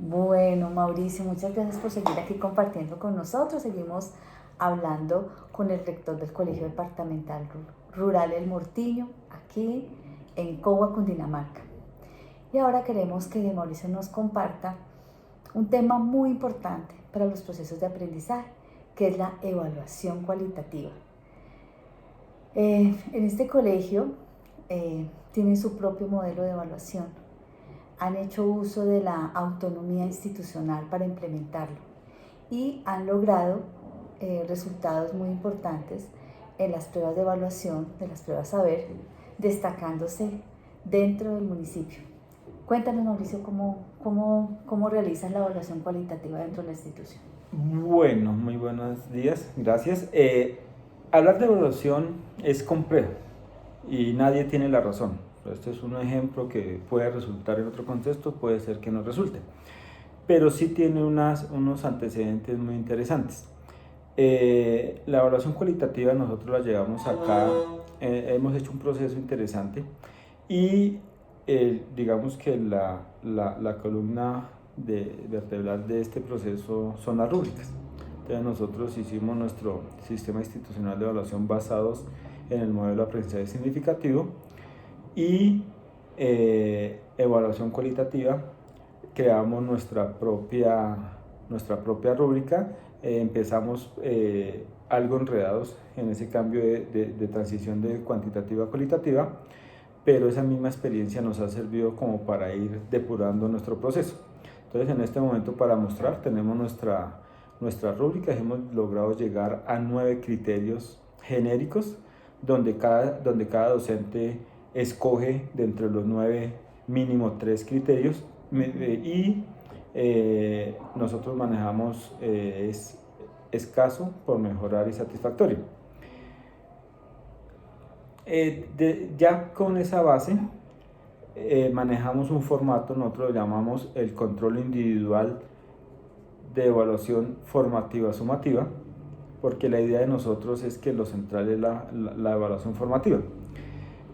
Bueno, Mauricio, muchas gracias por seguir aquí compartiendo con nosotros. Seguimos hablando con el rector del Colegio Departamental Rural El Mortiño, aquí en Cogua, Cundinamarca. Y ahora queremos que Mauricio nos comparta un tema muy importante para los procesos de aprendizaje, que es la evaluación cualitativa. En este colegio tienen su propio modelo de evaluación. Han hecho uso de la autonomía institucional para implementarlo y han logrado resultados muy importantes en las pruebas de evaluación, de las pruebas saber, destacándose dentro del municipio. Cuéntanos, Mauricio, cómo realizan la evaluación cualitativa dentro de la institución. Bueno, muy buenos días, gracias. Hablar de evaluación es complejo y nadie tiene la razón. Este es un ejemplo que puede resultar en otro contexto, puede ser que no resulte, pero sí tiene unos antecedentes muy interesantes. La evaluación cualitativa nosotros la llevamos acá, hemos hecho un proceso interesante y digamos que la columna vertebral de este proceso son las rúbricas. Entonces nosotros hicimos nuestro sistema institucional de evaluación basados en el modelo de aprendizaje significativo y evaluación cualitativa. Creamos nuestra propia rúbrica. Empezamos algo enredados en ese cambio de transición de cuantitativa a cualitativa, pero esa misma experiencia nos ha servido como para ir depurando nuestro proceso. Entonces, en este momento, para mostrar, tenemos nuestra rúbrica. Hemos logrado llegar a 9 criterios genéricos donde cada docente escoge de entre los 9 mínimo 3 criterios y nosotros manejamos escaso, por mejorar y satisfactorio. Ya con esa base manejamos un formato, nosotros lo llamamos el control individual de evaluación formativa sumativa, porque la idea de nosotros es que lo central es la evaluación formativa.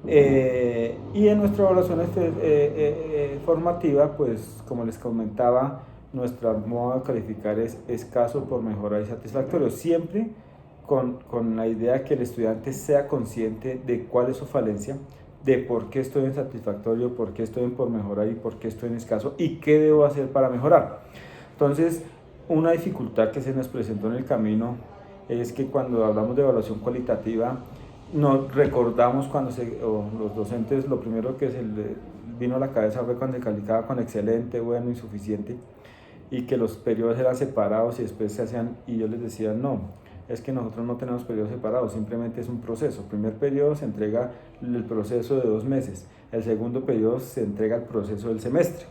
Y en nuestra evaluación formativa, pues como les comentaba, nuestra modo de calificar es escaso, por mejorar y satisfactorio, siempre con la idea que el estudiante sea consciente de cuál es su falencia, de por qué estoy en satisfactorio, por qué estoy en por mejorar y por qué estoy en escaso y qué debo hacer para mejorar. Entonces, una dificultad que se nos presentó en el camino es que cuando hablamos de evaluación cualitativa, nos recordamos cuando los docentes, lo primero que se le vino a la cabeza fue cuando se calificaba con excelente, bueno, insuficiente, y que los periodos eran separados y después se hacían, y yo les decía, no, es que nosotros no tenemos periodos separados, simplemente es un proceso. El primer periodo se entrega el proceso de 2 meses, el segundo periodo se entrega el proceso del semestre.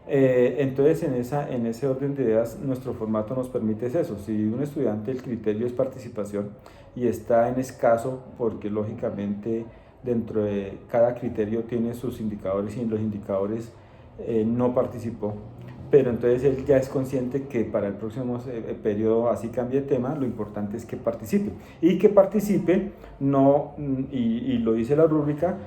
Entonces, en ese orden de ideas, nuestro formato nos permite eso. Si un estudiante, el criterio es participación y está en escaso, porque lógicamente dentro de cada criterio tiene sus indicadores y en los indicadores no participó, pero entonces él ya es consciente que para el próximo periodo, así cambie de tema, lo importante es que participe. Y que participe, no, y lo dice la rúbrica,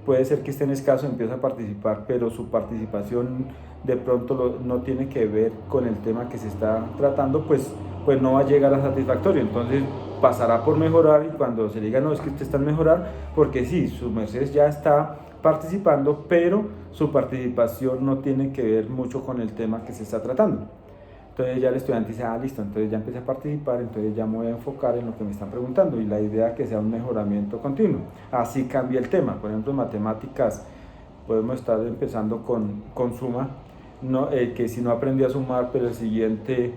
puede ser que esté en escaso, empiece a participar, pero su participación de pronto no tiene que ver con el tema que se está tratando, pues no va a llegar a satisfactorio. Entonces pasará por mejorar y cuando se diga, no, es que usted está en mejorar, porque sí, su merced ya está participando, pero su participación no tiene que ver mucho con el tema que se está tratando. Entonces ya el estudiante dice, listo, entonces ya empecé a participar, entonces ya me voy a enfocar en lo que me están preguntando y la idea es que sea un mejoramiento continuo. Así cambia el tema. Por ejemplo, en matemáticas podemos estar empezando con suma, no, que si no aprendí a sumar, pero el siguiente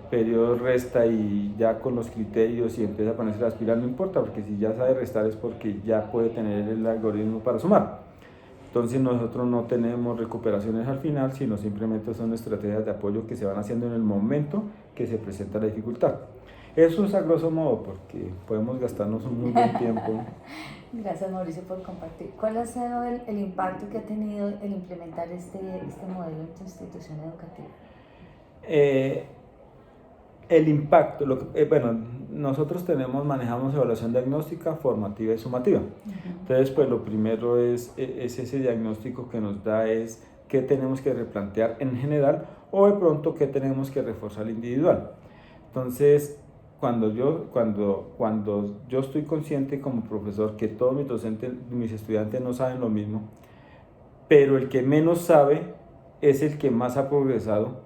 periodo resta y ya con los criterios y empieza a ponerse las pilas, no importa, porque si ya sabe restar es porque ya puede tener el algoritmo para sumar. Entonces nosotros no tenemos recuperaciones al final, sino simplemente son estrategias de apoyo que se van haciendo en el momento que se presenta la dificultad. Eso es a grosso modo, porque podemos gastarnos un muy buen tiempo. Gracias, Mauricio, por compartir. ¿Cuál ha sido el impacto que ha tenido el implementar este modelo en tu institución educativa? El impacto, bueno, nosotros manejamos evaluación diagnóstica, formativa y sumativa. Entonces, pues lo primero es ese diagnóstico que nos da es qué tenemos que replantear en general o de pronto qué tenemos que reforzar individual. Entonces, cuando yo estoy consciente como profesor que todos mis docentes, mis estudiantes no saben lo mismo, pero el que menos sabe es el que más ha progresado,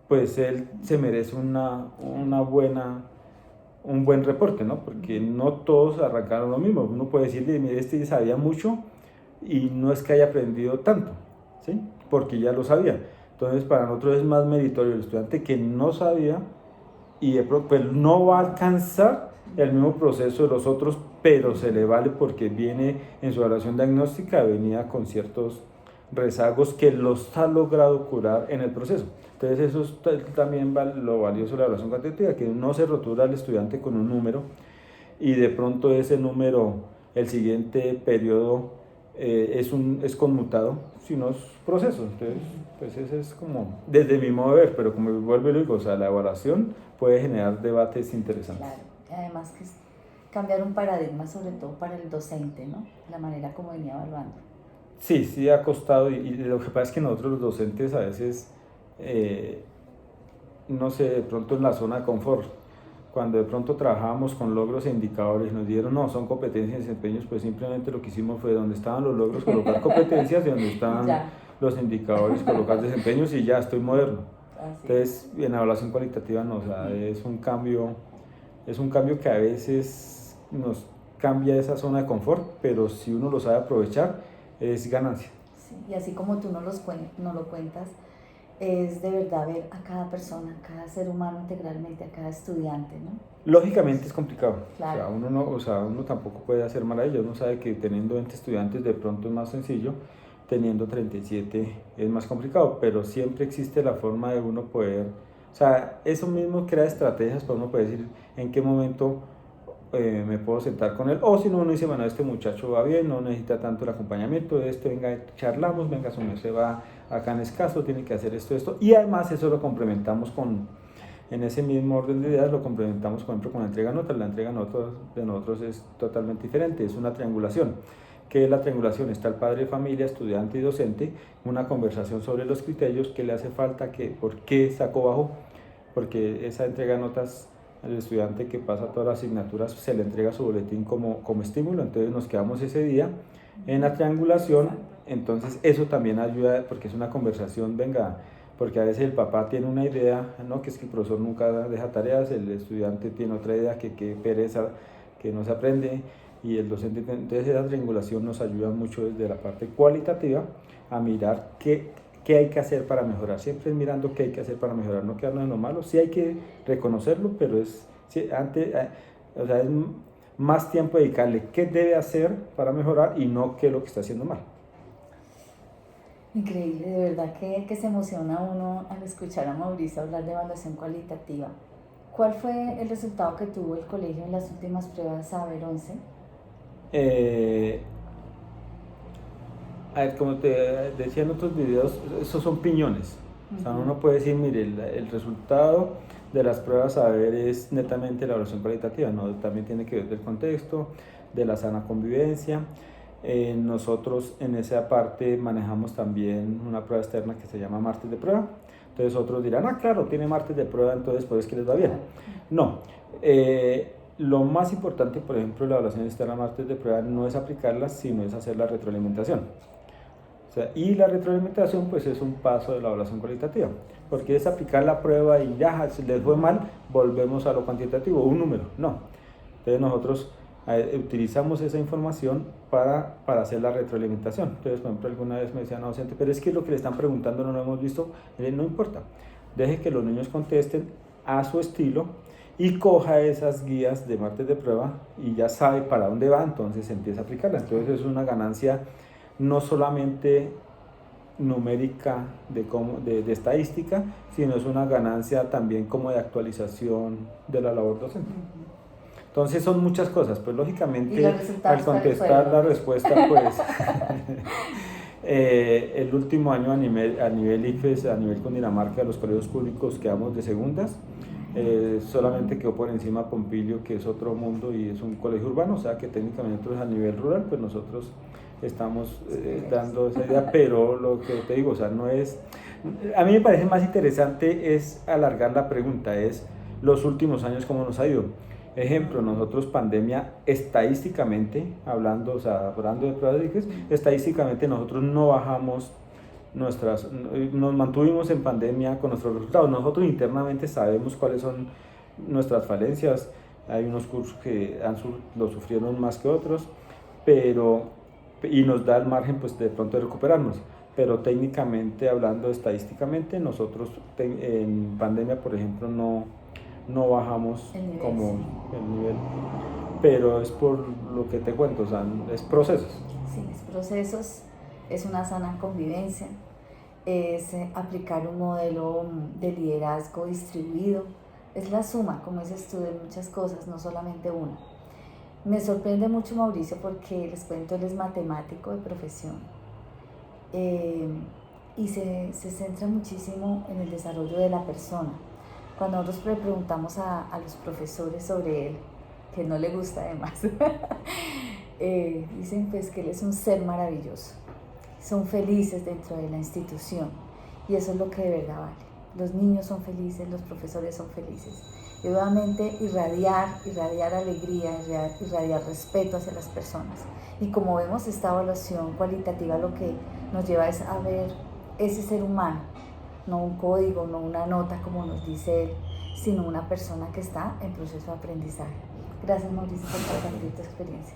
pues él se merece un buen reporte, ¿no? Porque no todos arrancaron lo mismo. Uno puede decirle, mire, este sabía mucho y no es que haya aprendido tanto, ¿sí? Porque ya lo sabía. Entonces, para nosotros es más meritorio el estudiante que no sabía y de pronto pues, no va a alcanzar el mismo proceso de los otros, pero se le vale porque viene en su evaluación diagnóstica, venía con ciertos rezagos que los ha logrado curar en el proceso. Entonces eso es también lo valioso de la evaluación cuantitativa, que no se rotura al estudiante con un número y de pronto ese número, el siguiente periodo es conmutado, sino es proceso. Entonces, pues ese es como, desde mi modo de ver, pero como vuelvo y lo digo, o sea, la evaluación puede generar debates interesantes. Claro, además que es cambiar un paradigma, sobre todo para el docente, ¿no? La manera como venía evaluando. Sí, sí ha costado y lo que pasa es que nosotros los docentes a veces, no sé, de pronto en la zona de confort, cuando de pronto trabajábamos con logros e indicadores, nos dieron, no, son competencias y desempeños, pues simplemente lo que hicimos fue donde estaban los logros colocar competencias y donde estaban los indicadores colocar desempeños y ya estoy moderno. Entonces, en evaluación cualitativa no, o sea, es un cambio que a veces nos cambia esa zona de confort, pero si uno lo sabe aprovechar, es ganancia. Sí, y así como tú no lo cuentas, es de verdad ver a cada persona, a cada ser humano integralmente, a cada estudiante, ¿no? Lógicamente es complicado, claro. o sea, uno tampoco puede hacer maravillas, uno sabe que teniendo 20 estudiantes de pronto es más sencillo, teniendo 37 es más complicado, pero siempre existe la forma de uno poder, o sea, eso mismo crea estrategias para uno poder decir en qué momento me puedo sentar con él, o si no, uno dice, bueno, este muchacho va bien, no necesita tanto el acompañamiento, venga, charlamos, venga, su merced va acá en escaso, tiene que hacer esto, y además eso lo complementamos en ese mismo orden de ideas, lo complementamos, por ejemplo, con la entrega de notas. La entrega de nosotros es totalmente diferente, es una triangulación. ¿Qué es la triangulación? Está el padre de familia, estudiante y docente, una conversación sobre los criterios, qué le hace falta, por qué sacó bajo, porque esa entrega de notas al estudiante que pasa todas las asignaturas se le entrega su boletín como estímulo, entonces nos quedamos ese día en la triangulación, entonces eso también ayuda porque es una conversación, venga, porque a veces el papá tiene una idea, ¿no? Que es que el profesor nunca deja tareas, el estudiante tiene otra idea, que pereza, que no se aprende, y el docente, entonces esa triangulación nos ayuda mucho desde la parte cualitativa a mirar qué hay que hacer para mejorar, siempre es mirando qué hay que hacer para mejorar, no quedarnos en lo malo, sí hay que reconocerlo, pero es más tiempo dedicarle qué debe hacer para mejorar y no qué es lo que está haciendo mal. Increíble, de verdad que se emociona uno al escuchar a Mauricio hablar de evaluación cualitativa. ¿Cuál fue el resultado que tuvo el colegio en las últimas pruebas Saber 11? A ver, como te decía en otros videos, esos son piñones. O sea, uno puede decir, mire, el resultado de las pruebas Saber es netamente la evaluación cualitativa, ¿no? También tiene que ver del contexto, de la sana convivencia. Nosotros en esa parte manejamos también una prueba externa que se llama martes de prueba. Entonces otros dirán, claro, tiene martes de prueba, entonces pues es que les va bien. No. Lo más importante, por ejemplo, la evaluación externa martes de prueba no es aplicarla, sino es hacer la retroalimentación. O sea, y la retroalimentación pues es un paso de la evaluación cualitativa, porque es aplicar la prueba y ya, si les fue mal, volvemos a lo cuantitativo, un número, no. Entonces nosotros utilizamos esa información para hacer la retroalimentación. Entonces, por ejemplo, alguna vez me decían, no, docente, pero es que lo que le están preguntando no lo hemos visto, no importa, deje que los niños contesten a su estilo y coja esas guías de martes de prueba y ya sabe para dónde va, entonces empieza a aplicarla. Entonces es una ganancia no solamente numérica de estadística, sino es una ganancia también como de actualización de la labor docente. Entonces son muchas cosas, pues lógicamente al contestar la respuesta, pues el último año a nivel IFES, a nivel Cundinamarca, los colegios públicos quedamos de segundas, solamente quedó por encima Pompilio, que es otro mundo y es un colegio urbano, o sea que técnicamente a nivel rural, pues nosotros estamos Sí. dando esa idea, pero lo que te digo, o sea, no es... A mí me parece más interesante es alargar la pregunta, es los últimos años cómo nos ha ido. Ejemplo, nosotros pandemia, estadísticamente, hablando, o sea, hablando de pruebas, estadísticamente nosotros no bajamos nos mantuvimos en pandemia con nuestros resultados. Nosotros internamente sabemos cuáles son nuestras falencias. Hay unos cursos que lo sufrieron más que otros, y nos da el margen pues de pronto de recuperarnos. Pero técnicamente hablando, estadísticamente, nosotros en pandemia, por ejemplo, no bajamos El nivel, como sí. el nivel. Pero es por lo que te cuento, o sea, es procesos. Sí, es procesos, es una sana convivencia, es aplicar un modelo de liderazgo distribuido, es la suma, como dices tú, de muchas cosas, no solamente una. Me sorprende mucho Mauricio porque les cuento, él es matemático de profesión y se centra muchísimo en el desarrollo de la persona. Cuando nosotros le preguntamos a los profesores sobre él, que no le gusta además, dicen pues que él es un ser maravilloso, son felices dentro de la institución y eso es lo que de verdad vale. Los niños son felices, los profesores son felices y obviamente irradiar alegría, irradiar respeto hacia las personas. Y como vemos, esta evaluación cualitativa lo que nos lleva es a ver ese ser humano, no un código, no una nota como nos dice él, sino una persona que está en proceso de aprendizaje. Gracias, Mauricio, por compartir tu experiencia.